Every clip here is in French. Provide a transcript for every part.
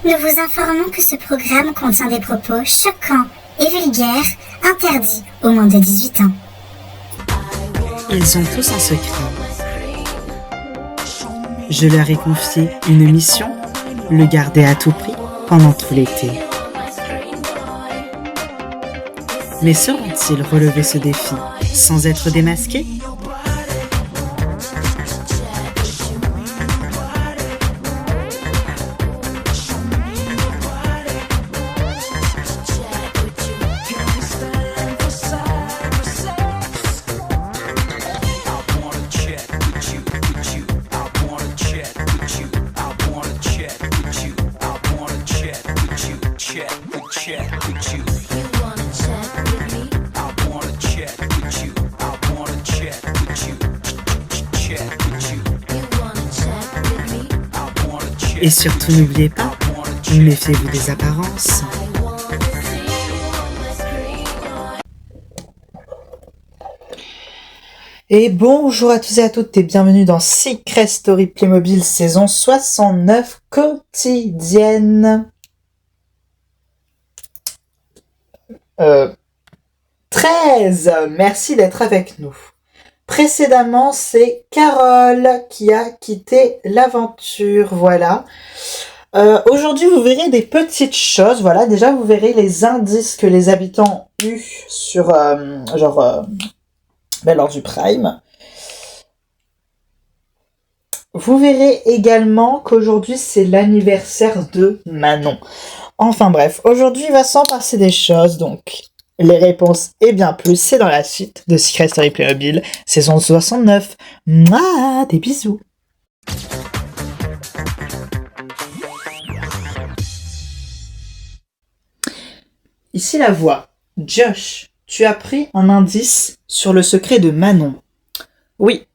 Nous vous informons que ce programme contient des propos choquants et vulgaires, interdits aux moins de 18 ans. Ils ont tous un secret. Je leur ai confié une mission, le garder à tout prix pendant tout l'été. Mais sauront-ils relever ce défi sans être démasqués ? Et surtout, n'oubliez pas, méfiez-vous des apparences. Et bonjour à tous et à toutes et bienvenue dans Secret Story Playmobil saison 69 quotidienne. 13, merci d'être avec nous. Précédemment, c'est Carole qui a quitté l'aventure, voilà. Aujourd'hui, vous verrez des petites choses, voilà. Déjà, vous verrez les indices que les habitants ont eu sur, lors du Prime. Vous verrez également qu'aujourd'hui, c'est l'anniversaire de Manon. Enfin bref, aujourd'hui, il va s'en passer des choses, donc... Les réponses et bien plus, c'est dans la suite de Secret Story Playmobil, saison 69. Mouah, des bisous. Ici la voix. Josh, tu as pris un indice sur le secret de Manon. Oui.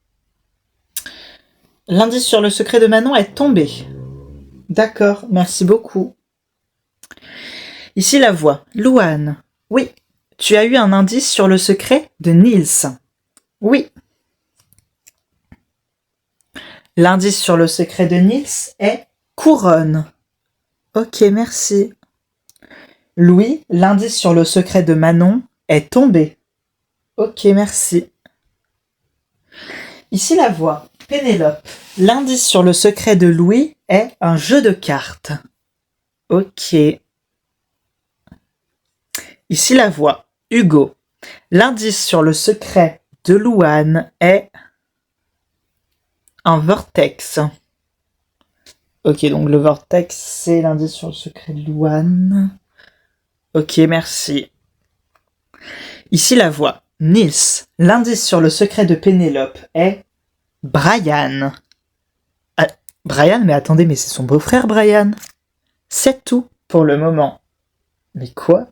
L'indice sur le secret de Manon est tombé. D'accord, merci beaucoup. Ici la voix. Louane. Oui. Tu as eu un indice sur le secret de Nils. Oui. L'indice sur le secret de Nils est couronne. Ok, merci. Louis, l'indice sur le secret de Manon est tombé. Ok, merci. Ici la voix. Pénélope. L'indice sur le secret de Louis est un jeu de cartes. Ok. Ici la voix. Hugo. L'indice sur le secret de Louane est un vortex. Ok, donc le vortex, c'est l'indice sur le secret de Louane. Ok, merci. Ici la voix. Nils. L'indice sur le secret de Pénélope est Brian. Ah, Brian, mais attendez, mais c'est son beau-frère Brian. C'est tout pour le moment. Mais quoi ?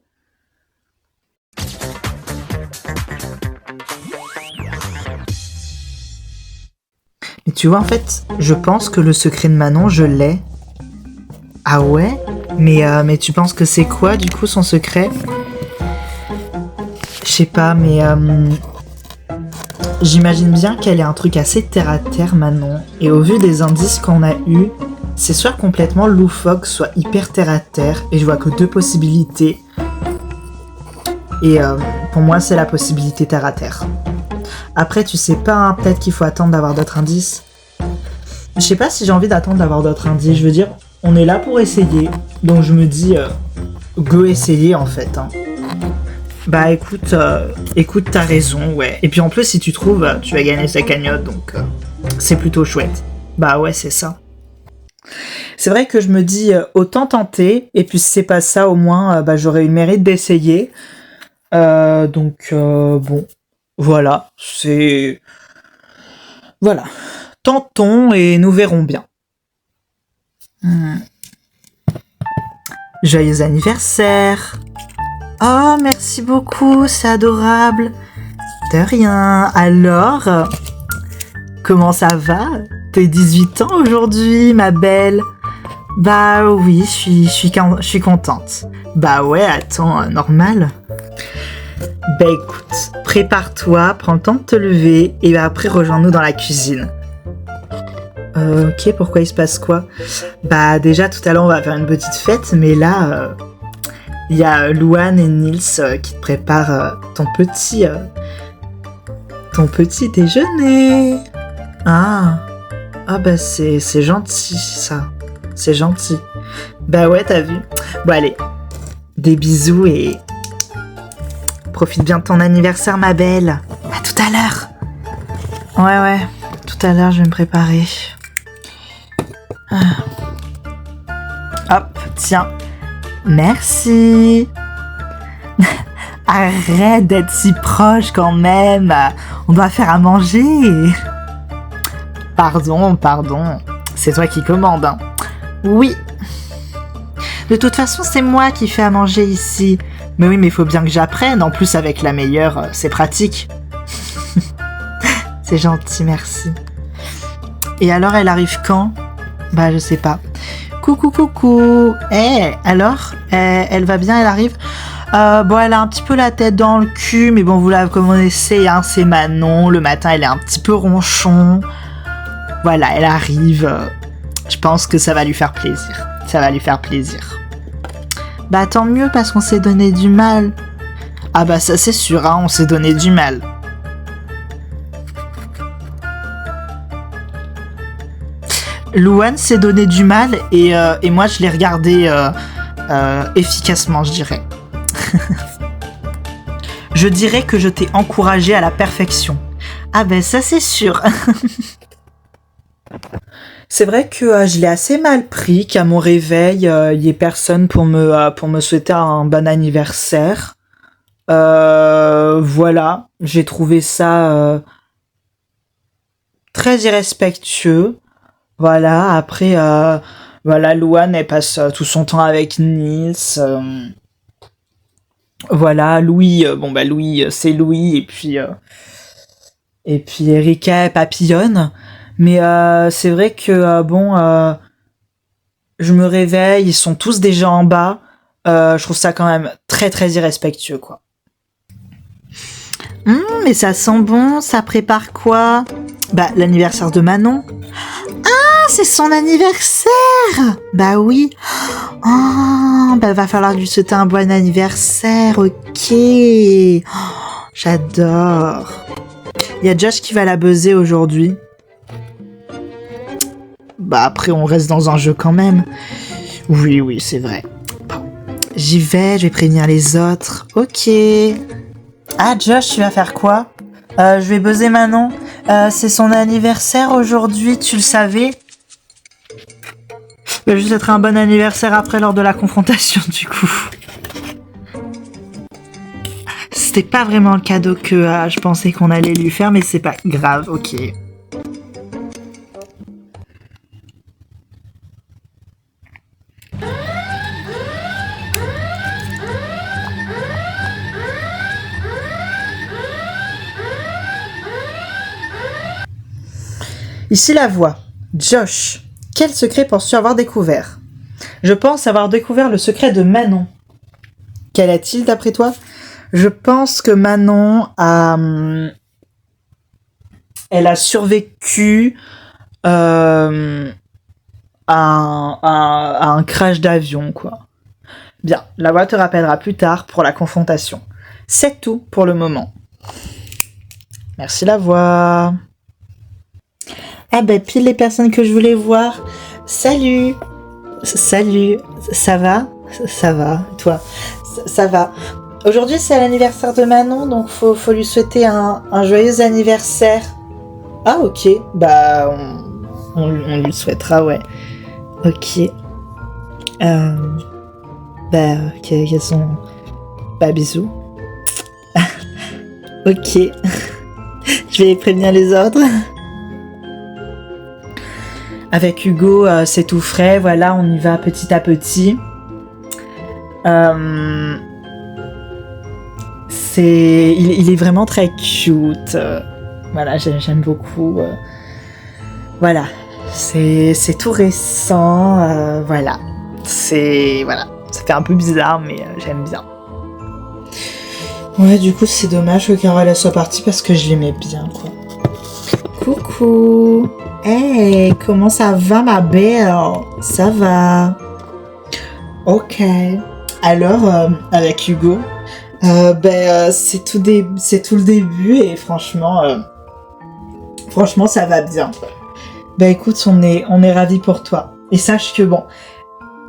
Et tu vois, en fait, je pense que le secret de Manon, je l'ai. Ah ouais ? Mais tu penses que c'est quoi, du coup, son secret ? Je sais pas, mais... j'imagine bien qu'elle est un truc assez terre-à-terre, Manon. Et au vu des indices qu'on a eus, c'est soit complètement loufoque, soit hyper terre-à-terre. Et je vois que deux possibilités. Et pour moi, c'est la possibilité terre-à-terre. Après, tu sais pas, hein, peut-être qu'il faut attendre d'avoir d'autres indices. Je sais pas si j'ai envie d'attendre d'avoir d'autres indices. Je veux dire, on est là pour essayer. Donc je me dis, go essayer en fait. Hein. Bah écoute, t'as raison, ouais. Et puis en plus, si tu trouves, tu vas gagner sa cagnotte, donc c'est plutôt chouette. Bah ouais, c'est ça. C'est vrai que je me dis, autant tenter. Et puis si c'est pas ça, au moins, j'aurais eu le mérite d'essayer. Donc bon. Voilà, c'est... Voilà. Tentons et nous verrons bien. Joyeux anniversaire. Oh, merci beaucoup, c'est adorable. De rien. Alors, comment ça va ? T'as 18 ans aujourd'hui, ma belle ? Bah oui, je suis contente. Bah ouais, attends, normal. Bah écoute, prépare-toi, prends le temps de te lever et après rejoins-nous dans la cuisine. Ok, pourquoi il se passe quoi? Bah déjà tout à l'heure on va faire une petite fête, mais là il y a Louane et Nils qui te préparent ton petit déjeuner. Ah bah c'est gentil ça, c'est gentil. Bah ouais, t'as vu. Bon allez, des bisous et profite bien de ton anniversaire ma belle. À tout à l'heure. Ouais, tout à l'heure je vais me préparer. Hop, tiens. Merci. Arrête d'être si proche quand même. On doit faire à manger. Pardon. C'est toi qui commandes. Hein. Oui. De toute façon, c'est moi qui fais à manger ici. Mais oui, mais il faut bien que j'apprenne. En plus, avec la meilleure, c'est pratique. C'est gentil, merci. Et alors, elle arrive quand? Bah, je sais pas. Coucou. Alors, elle va bien, elle arrive? Bon, elle a un petit peu la tête dans le cul, mais bon, vous la connaissez, hein, c'est Manon. Le matin, elle est un petit peu ronchon. Voilà, elle arrive. Je pense que ça va lui faire plaisir. Bah, tant mieux, parce qu'on s'est donné du mal. Ah bah, ça c'est sûr, hein, on s'est donné du mal. Louane s'est donné du mal et moi je l'ai regardé efficacement, je dirais. Je dirais que je t'ai encouragé à la perfection. Ah ben ça c'est sûr. C'est vrai que je l'ai assez mal pris qu'à mon réveil, il y ait personne pour me souhaiter un bon anniversaire. Voilà, j'ai trouvé ça très irrespectueux. Voilà, après, voilà, Louane, elle passe tout son temps avec Nils. Voilà, Louis, Louis, c'est Louis, et puis Erika, elle papillonne. Mais c'est vrai que, je me réveille, ils sont tous déjà en bas. Je trouve ça quand même très, très irrespectueux, quoi. Mais ça sent bon, ça prépare quoi? Bah, l'anniversaire de Manon. C'est son anniversaire! Bah oui. Oh, bah va falloir lui souhaiter un bon anniversaire, ok. Oh, j'adore. Il y a Josh qui va la buzzer aujourd'hui. Bah après on reste dans un jeu quand même. Oui, c'est vrai. Bon. J'y vais, je vais prévenir les autres. Ok. Ah Josh, tu vas faire quoi? Je vais buzzer Manon. C'est son anniversaire aujourd'hui, tu le savais? Il va juste être un bon anniversaire après lors de la confrontation du coup. C'était pas vraiment le cadeau que je pensais qu'on allait lui faire, mais c'est pas grave, ok. Ici la voix. Josh. Quel secret penses-tu avoir découvert? Je pense avoir découvert le secret de Manon. Quel est-il d'après toi? Je pense que Manon elle a survécu à un crash d'avion, quoi. Bien, la voix te rappellera plus tard pour la confrontation. C'est tout pour le moment. Merci la voix. Ah ben pile les personnes que je voulais voir. Salut, ça va? Ça va, toi? Ça va. Aujourd'hui c'est l'anniversaire de Manon, donc faut lui souhaiter un joyeux anniversaire. Ah ok, bah on lui souhaitera, ouais. Ok. Quels sont... Bah bisous. Ok. Je vais prévenir les autres. Avec Hugo, c'est tout frais, voilà, on y va petit à petit. Il est vraiment très cute. Voilà, j'aime beaucoup. Voilà, c'est tout récent. Voilà, voilà, ça fait un peu bizarre, mais j'aime bien. Ouais, du coup, c'est dommage que Carole soit partie parce que je l'aimais bien, quoi. Coucou. Hey, comment ça va, ma belle? Ça va. Ok. Alors, avec Hugo, c'est tout le début et franchement, ça va bien. Écoute, on est ravis pour toi. Et sache que bon,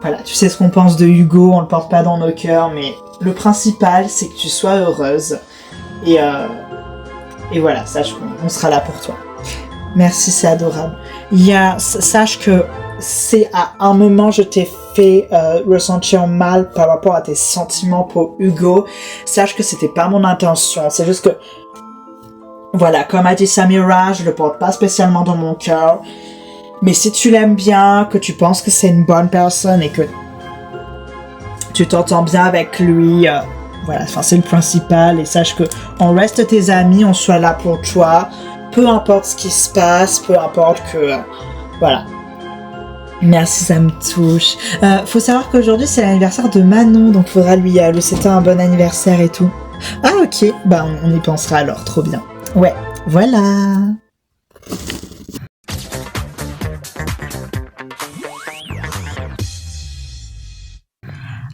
voilà, tu sais ce qu'on pense de Hugo, on le porte pas dans nos cœurs, mais le principal, c'est que tu sois heureuse. Et voilà, sache qu'on sera là pour toi. Merci, c'est adorable. Sache que c'est à un moment je t'ai fait ressentir mal par rapport à tes sentiments pour Hugo. Sache que c'était pas mon intention. C'est juste que, voilà, comme a dit Samira, je le porte pas spécialement dans mon cœur. Mais si tu l'aimes bien, que tu penses que c'est une bonne personne et que tu t'entends bien avec lui, voilà, c'est le principal. Et sache que on reste tes amis, on soit là pour toi. Peu importe ce qui se passe, peu importe que... voilà. Merci, ça me touche. Faut savoir qu'aujourd'hui, c'est l'anniversaire de Manon, donc faudra lui souhaiter un bon anniversaire et tout. Ah, ok. On y pensera alors, trop bien. Ouais, voilà.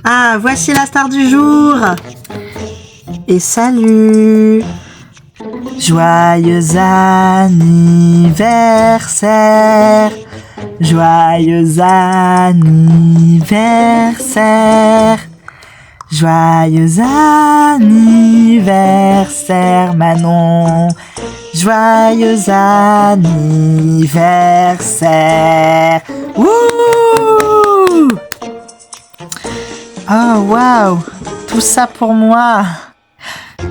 Ah, voici la star du jour. Et salut. Joyeux anniversaire, joyeux anniversaire, joyeux anniversaire Manon, joyeux anniversaire. Wouh! Oh waouh, tout ça pour moi.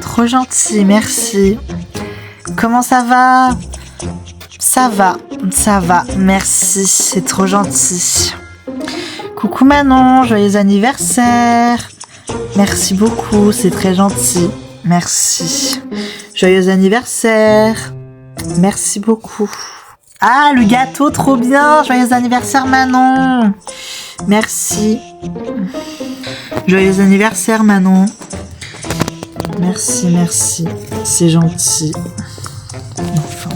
Trop gentil, merci. Comment ça va? Ça va, merci, c'est trop gentil. Coucou Manon, joyeux anniversaire. Merci beaucoup, c'est très gentil. Merci. Joyeux anniversaire. Merci beaucoup. Ah, le gâteau, trop bien. Joyeux anniversaire Manon. Merci. Joyeux anniversaire Manon. Merci. C'est gentil. Enfin.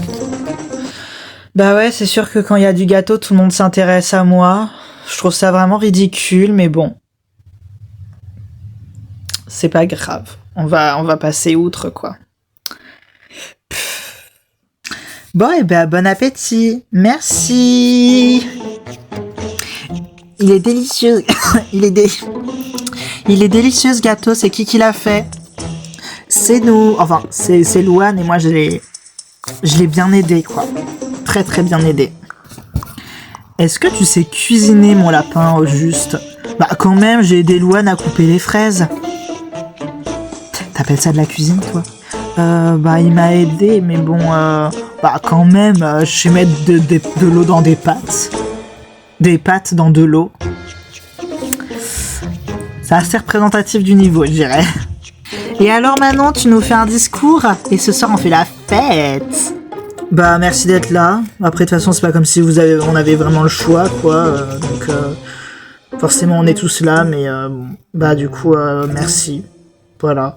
Ouais, c'est sûr que quand il y a du gâteau, tout le monde s'intéresse à moi. Je trouve ça vraiment ridicule, mais bon. C'est pas grave. On va passer outre, quoi. Bon, bon appétit. Merci. Il est délicieux. Il est délicieux ce gâteau. C'est qui l'a fait? C'est nous. Enfin, c'est Louane et moi je l'ai bien aidé, quoi. Très très bien aidé. Est-ce que tu sais cuisiner mon lapin au juste? Quand même, j'ai aidé Louane à couper les fraises. T'appelles ça de la cuisine, toi? Il m'a aidé, mais bon, quand même, je sais mettre de l'eau dans des pâtes. Des pâtes dans de l'eau. C'est assez représentatif du niveau, je dirais. Et alors Manon, tu nous fais un discours et ce soir on fait la fête. Merci d'être là. Après de toute façon c'est pas comme si on avait vraiment le choix, quoi. Donc forcément on est tous là, mais du coup merci. Voilà.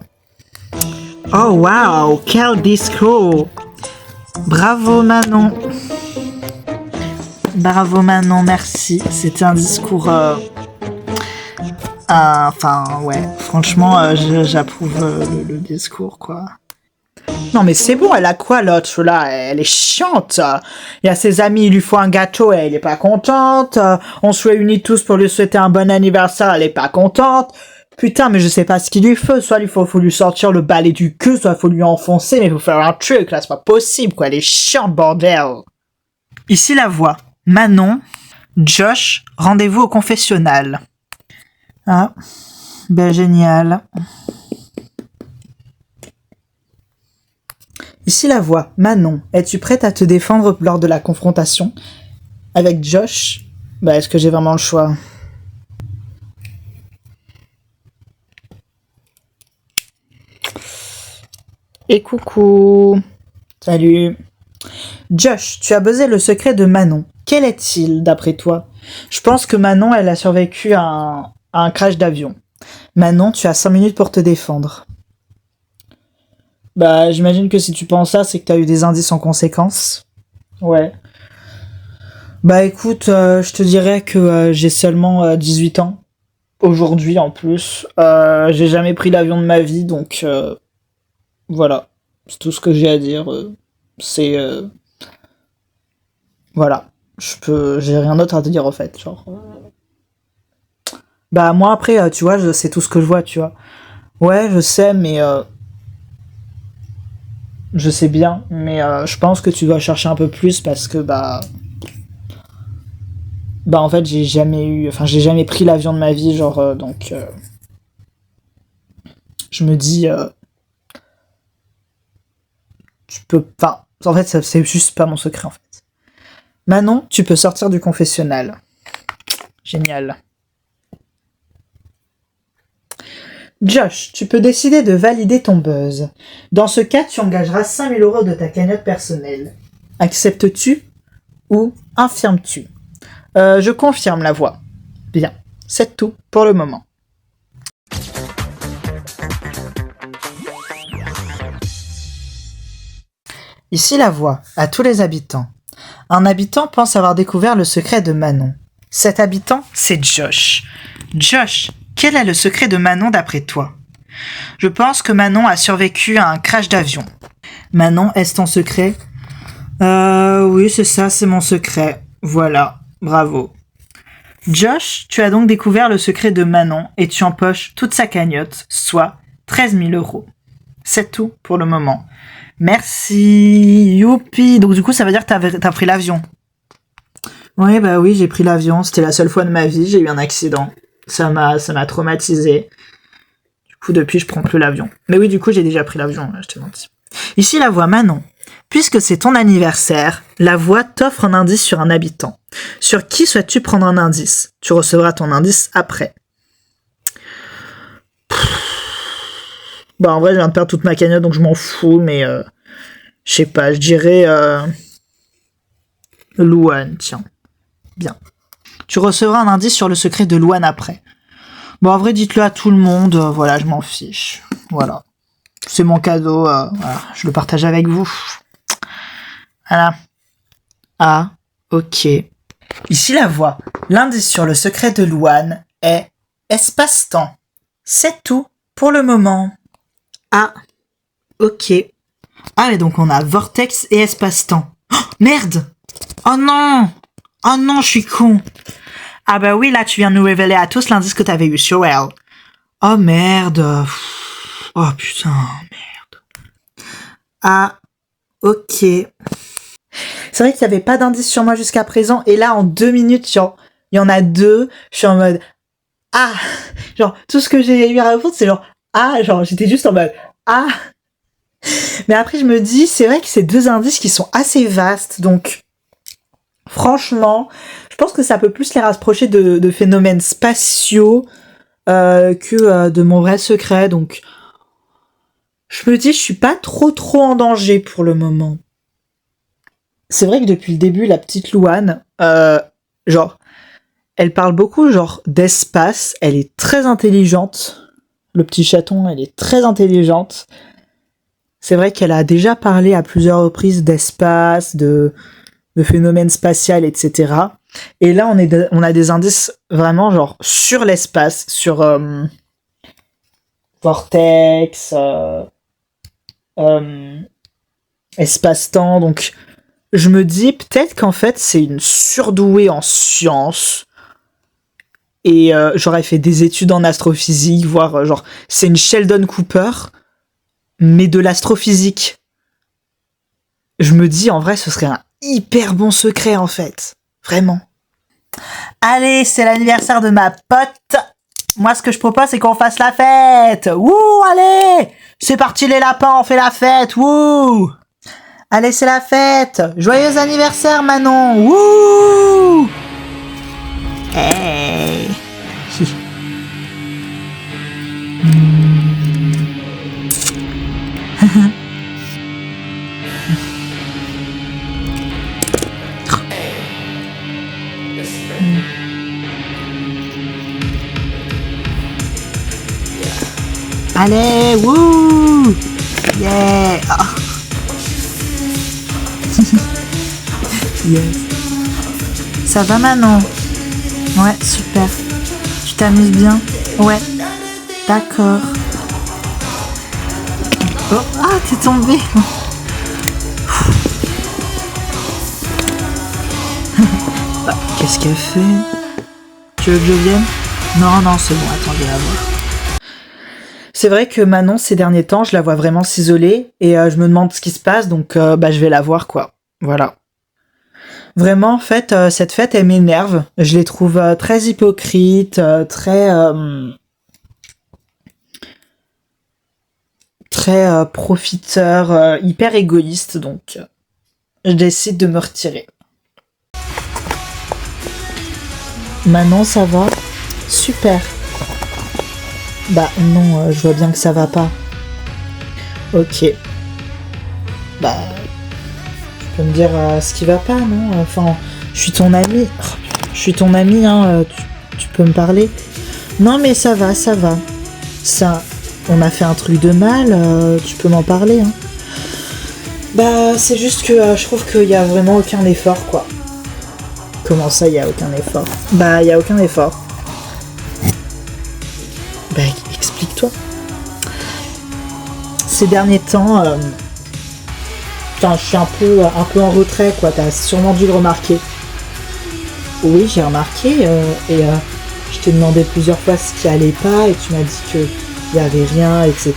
Oh wow, quel discours. Bravo Manon. Merci. C'était un discours... ouais, franchement, j'approuve le discours, quoi. Non, mais c'est bon, elle a quoi, l'autre, là? Elle est chiante. Il y a ses amis, il lui faut un gâteau, elle est pas contente. On se réunit tous pour lui souhaiter un bon anniversaire, elle est pas contente. Putain, mais je sais pas ce qu'il lui faut. Soit il faut lui sortir le balai du cul, soit il faut lui enfoncer, mais il faut faire un truc, là, c'est pas possible, quoi. Elle est chiante, bordel. Ici la voix. Manon, Josh, rendez-vous au confessionnal. Ah, génial. Ici la voix. Manon, es-tu prête à te défendre lors de la confrontation avec Josh? Est-ce que j'ai vraiment le choix? Et coucou. Salut. Josh, tu as buzzé le secret de Manon. Quel est-il, d'après toi? Je pense que Manon, elle a survécu à un crash d'avion. Manon, tu as 5 minutes pour te défendre. J'imagine que si tu penses ça, c'est que tu as eu des indices en conséquence. Ouais. Bah écoute, je te dirais que j'ai seulement 18 ans. Aujourd'hui en plus. J'ai jamais pris l'avion de ma vie, donc voilà. C'est tout ce que j'ai à dire. C'est... voilà. J'ai rien d'autre à te dire en fait. Genre, bah moi après, tu vois, c'est tout ce que je vois, tu vois. Ouais, je sais, mais... je sais bien, mais je pense que tu dois chercher un peu plus parce que bah en fait j'ai jamais pris l'avion de ma vie, genre donc je me dis tu peux pas. En fait c'est juste pas mon secret en fait. Manon, tu peux sortir du confessionnal. Génial. Josh, tu peux décider de valider ton buzz. Dans ce cas, tu engageras 5 000 € de ta cagnotte personnelle. Acceptes-tu ou infirmes-tu? Je confirme la voix. Bien, c'est tout pour le moment. Ici la voix, à tous les habitants. Un habitant pense avoir découvert le secret de Manon. Cet habitant, c'est Josh. Josh, quel est le secret de Manon d'après toi? Je pense que Manon a survécu à un crash d'avion. Manon, est-ce ton secret? Oui, c'est ça, c'est mon secret. Voilà, bravo. Josh, tu as donc découvert le secret de Manon et tu empoches toute sa cagnotte, soit 13 000 €. C'est tout pour le moment. Merci, youpi. Donc du coup, ça veut dire que t'as pris l'avion. Oui, bah oui, j'ai pris l'avion. C'était la seule fois de ma vie, j'ai eu un accident. Ça m'a traumatisé. Du coup, depuis, je prends plus l'avion. Mais oui, du coup, j'ai déjà pris l'avion, je te menti. Ici, la voix Manon. Puisque c'est ton anniversaire, la voix t'offre un indice sur un habitant. Sur qui souhaites-tu prendre un indice? Tu recevras ton indice après. Bah, en vrai, je viens de perdre toute ma cagnotte, donc je m'en fous, mais je sais pas, je dirais Louane, tiens. Bien. Tu recevras un indice sur le secret de Louane après. Bon, en vrai, dites-le à tout le monde, voilà, je m'en fiche. Voilà. C'est mon cadeau, voilà, je le partage avec vous. Voilà. Ah, ok. Ici la voix. L'indice sur le secret de Louane est espace-temps. C'est tout pour le moment. Ah, ok. Ah, et donc on a vortex et espace-temps. Oh, merde! Oh non, je suis con. Ah bah oui, là, tu viens de nous révéler à tous l'indice que t'avais eu sur elle. Oh merde. Oh putain, merde. Ah, ok. C'est vrai qu'il n'y avait pas d'indice sur moi jusqu'à présent, et là, en 2 minutes, genre, il y en a 2, je suis en mode, ah, genre, tout ce que j'ai eu à répondre, c'est genre, ah, genre, j'étais juste en mode, ah. Mais après, je me dis, c'est vrai que c'est 2 indices qui sont assez vastes, donc, franchement, je pense que ça peut plus les rapprocher de phénomènes spatiaux que de mon vrai secret, donc, je me dis, je suis pas trop en danger pour le moment. C'est vrai que depuis le début, la petite Louane, genre, elle parle beaucoup, genre, d'espace, elle est très intelligente. Le petit chaton, elle est très intelligente. C'est vrai qu'elle a déjà parlé à plusieurs reprises d'espace, de phénomènes spatials, etc. Et là, on a des indices vraiment, genre, sur l'espace, sur vortex, espace-temps, donc je me dis peut-être qu'en fait c'est une surdouée en sciences et j'aurais fait des études en astrophysique, voire genre c'est une Sheldon Cooper mais de l'astrophysique. Je me dis en vrai ce serait un hyper bon secret en fait, vraiment. Allez, c'est l'anniversaire de ma pote. Moi ce que je propose c'est qu'on fasse la fête. Wouh, allez, c'est parti les lapins, on fait la fête. Wouh. Allez, c'est la fête! Joyeux anniversaire, Manon! Wouh! Hey! Allez, wouh! Yeah! Oh. Yes. Ça va Manon? Ouais, super. Tu t'amuses bien? Ouais. D'accord. Oh, ah, t'es tombée. Bah, qu'est-ce qu'elle fait? Tu veux que je vienne? Non, c'est bon, attends, je vais la voir. C'est vrai que Manon, ces derniers temps, je la vois vraiment s'isoler et je me demande ce qui se passe, donc je vais la voir, quoi. Voilà. Vraiment, en fait, cette fête, elle m'énerve. Je les trouve très hypocrites, très profiteurs, hyper égoïstes, donc je décide de me retirer. Manon, ça va? Super. Bah non, je vois bien que ça va pas. Ok. Bah, tu peux me dire ce qui va pas, non? Enfin, je suis ton amie. Je suis ton amie, hein. Tu peux me parler? Non, mais ça va. Ça, on a fait un truc de mal. Tu peux m'en parler, hein. Bah, c'est juste que je trouve qu'il y a vraiment aucun effort, quoi. Comment ça, il y a aucun effort? Bah, il y a aucun effort. Bah, explique-toi. Ces derniers temps, je suis un peu en retrait, quoi. T'as sûrement dû le remarquer. Oui, j'ai remarqué, et je t'ai demandé plusieurs fois ce qui allait pas, et tu m'as dit que y avait rien, etc.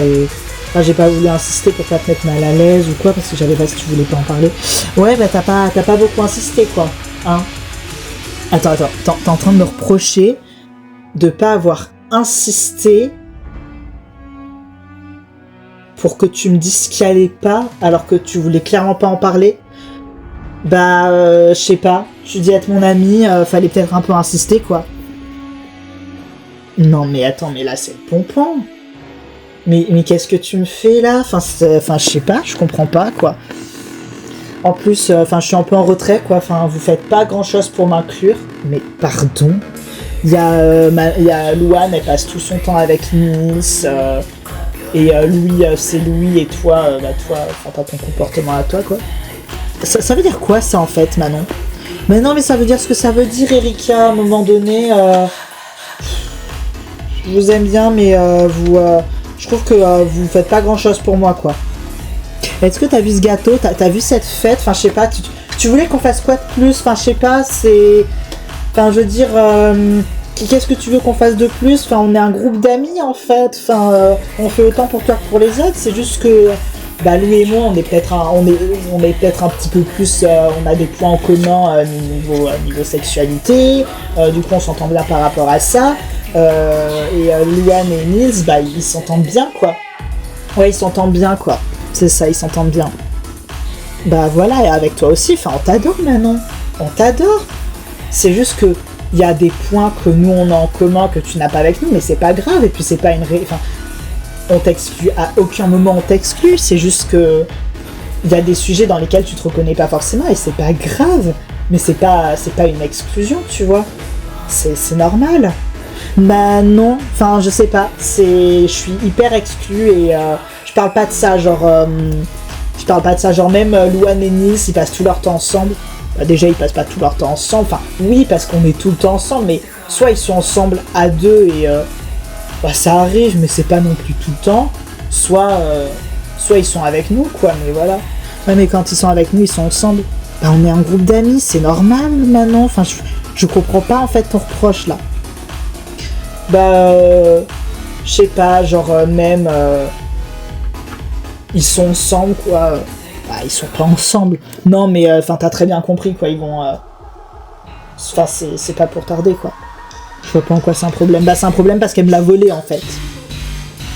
Et enfin, j'ai pas voulu insister pour pas te mettre mal à l'aise ou quoi, parce que j'avais pas si tu voulais pas en parler. Ouais, bah t'as pas beaucoup insisté, quoi. Hein? Attends, t'es en train de me reprocher de pas avoir insisté pour que tu me dises ce qui allait pas alors que tu voulais clairement pas en parler. Bah je sais pas, tu dis être mon ami, fallait peut-être un peu insister, quoi. Non mais attends, mais là c'est le pompon. Mais qu'est-ce que tu me fais là? Enfin je sais pas, je comprends pas, quoi. En plus, je suis un peu en retrait, quoi. Enfin, vous faites pas grand-chose pour m'inclure. Mais pardon. Il y a Louane, elle passe tout son temps avec Nice. Et Louis, c'est Louis. Et toi, t'as ton comportement à toi, quoi. Ça veut dire quoi, ça, en fait, Manon? Mais non, mais ça veut dire ce que ça veut dire, Erika. À un moment donné, je vous aime bien, mais je trouve que vous faites pas grand-chose pour moi, quoi. Est-ce que t'as vu ce gâteau? T'as vu cette fête? Enfin, je sais pas, tu voulais qu'on fasse quoi de plus? Enfin, je sais pas, c'est... Enfin, je veux dire, qu'est-ce que tu veux qu'on fasse de plus? Enfin, on est un groupe d'amis, en fait. Enfin, on fait autant pour toi que pour les autres. C'est juste que, bah, lui et moi, on est peut-être un petit peu plus... on a des points en commun niveau sexualité. Du coup, on s'entend bien par rapport à ça. Et Louane et Nils, bah, ils s'entendent bien, quoi. Ouais, ils s'entendent bien, quoi. C'est ça, ils s'entendent bien. Bah voilà, et avec toi aussi, enfin on t'adore Manon. On t'adore. C'est juste que il y a des points que nous on a en commun que tu n'as pas avec nous, mais c'est pas grave, et puis c'est pas enfin, on t'exclut, à aucun moment on t'exclut, c'est juste que il y a des sujets dans lesquels tu te reconnais pas forcément, et c'est pas grave, mais c'est pas une exclusion, tu vois. C'est normal. Bah non, enfin je sais pas, je suis hyper exclue et je parle pas de ça, genre même Louane et Nice, ils passent tout leur temps ensemble. Bah, déjà ils passent pas tout leur temps ensemble, enfin oui parce qu'on est tout le temps ensemble, mais soit ils sont ensemble à deux et bah, ça arrive mais c'est pas non plus tout le temps, soit ils sont avec nous, quoi, mais voilà. Ouais, mais quand ils sont avec nous, ils sont ensemble. Bah on est un groupe d'amis, c'est normal maintenant, enfin je comprends pas en fait ton reproche là. Bah, je sais pas, genre même ils sont ensemble, quoi. Bah, ils sont pas ensemble. Non, mais t'as très bien compris, quoi. Ils vont. Enfin, c'est pas pour tarder, quoi. Je vois pas en quoi c'est un problème. Bah, c'est un problème parce qu'elle me l'a volé, en fait.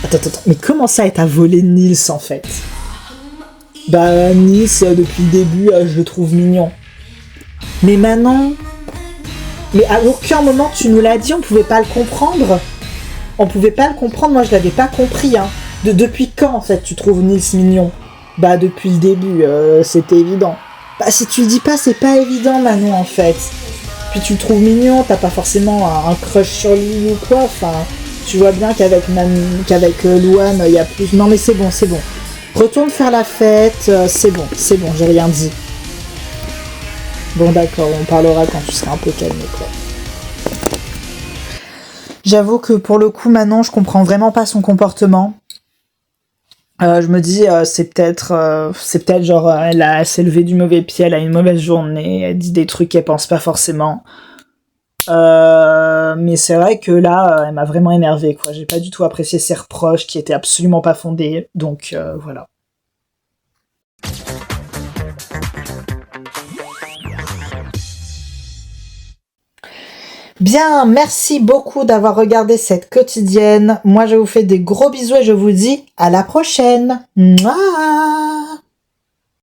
Attends, mais comment ça, elle t'a volé Nils, en fait? Bah, Nils, depuis le début, je le trouve mignon. Mais maintenant. Mais à aucun moment tu nous l'as dit, on pouvait pas le comprendre. On pouvait pas le comprendre, moi je l'avais pas compris, hein. Depuis quand en fait tu trouves Nils mignon? Bah depuis le début, c'était évident. Bah si tu le dis pas, c'est pas évident Manon en fait. Puis tu le trouves mignon, t'as pas forcément un crush sur lui ou quoi, enfin... Tu vois bien qu'avec Louane, il y a plus... Non mais c'est bon. Retourne faire la fête, c'est bon, j'ai rien dit. Bon d'accord, on parlera quand tu seras un peu calmé quoi. J'avoue que pour le coup Manon, je comprends vraiment pas son comportement. Je me dis c'est peut-être genre elle s'est levée du mauvais pied, elle a une mauvaise journée, elle dit des trucs qu'elle pense pas forcément. Mais c'est vrai que là elle m'a vraiment énervée quoi. J'ai pas du tout apprécié ses reproches qui étaient absolument pas fondés. Donc voilà. Bien, merci beaucoup d'avoir regardé cette quotidienne. Moi, je vous fais des gros bisous et je vous dis à la prochaine. Mouah.